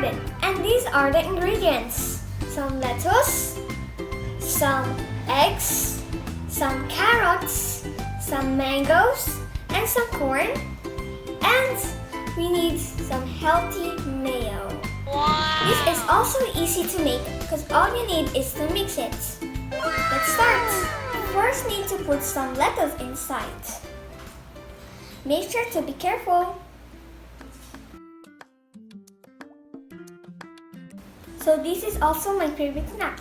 started. And these are the ingredients. Some lettuce, some eggs, some carrots, some mangoes, and some corn. And we need some healthy mayo. Wow. This is also easy to make because all you need is to mix it. Let's start. First need to put some lettuce inside. Make sure to be careful. So this is also my favorite snack.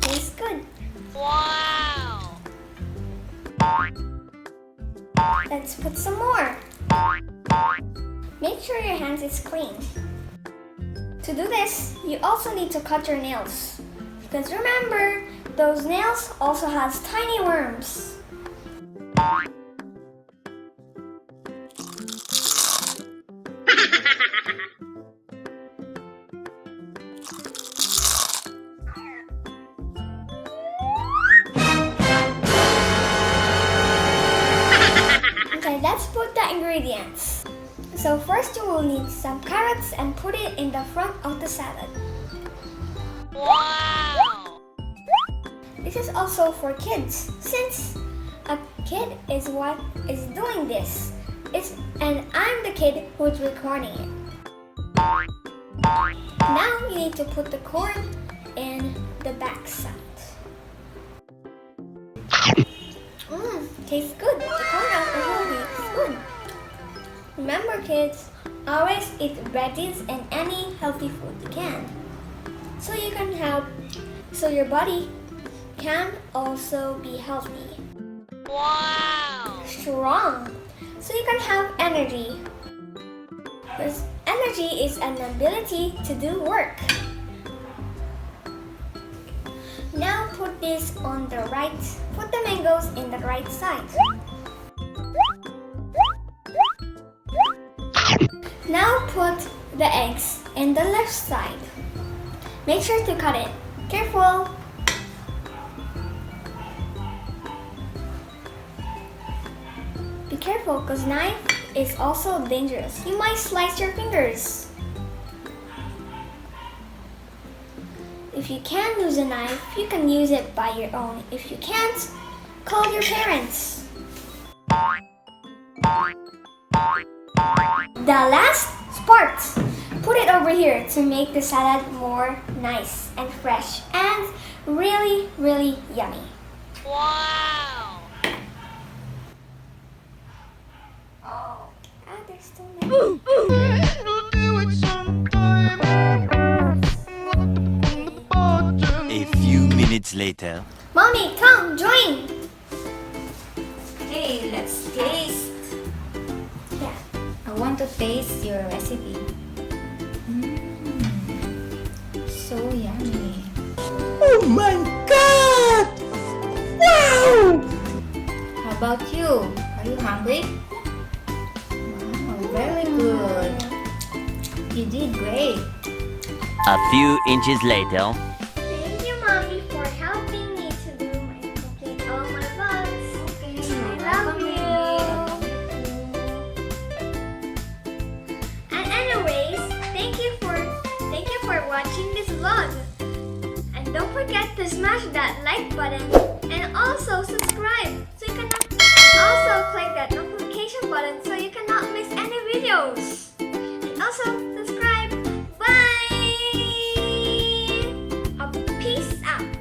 Tastes good. Wow. Let's put some more. Make sure your hands is clean. To do this, you also need to cut your nails. Because remember, those nails also has tiny worms. Okay, let's put the ingredients. So first you will need some carrots and put it in the front of the salad. Wow. This is also for kids since a kid is what is doing this. And I'm the kid who's recording it. Now you need to put the corn in the back side. Tastes good. The corn out the whole is good. Remember kids, always eat veggies and any healthy food you can. So your body can also be healthy. Wow. Strong. So you can have energy. Because energy is an ability to do work. Now put this on the right. Put the mangoes in the right side. Now put the eggs in the left side. Make sure to cut it. Careful! Be careful because knife is also dangerous. You might slice your fingers. If you can use a knife, you can use it by your own. If you can't, call your parents. The last part. Put it over here to make the salad more nice and fresh and really, really yummy. Wow. Oh, there's still more. A few minutes later. Mommy, come, join. Hey, let's taste. Yeah. I want to taste your recipe. So yummy. Oh my God! Wow! How about you? Are you hungry? Wow, very good. You did great. A few inches later. Thank you, Mommy, for helping me to do complete all my vlogs. Okay, I love you. And anyways, thank you for watching this vlog. And don't forget to smash that like button and also subscribe so you can also click that notification button so you cannot miss any videos. And also subscribe. Bye. Peace out.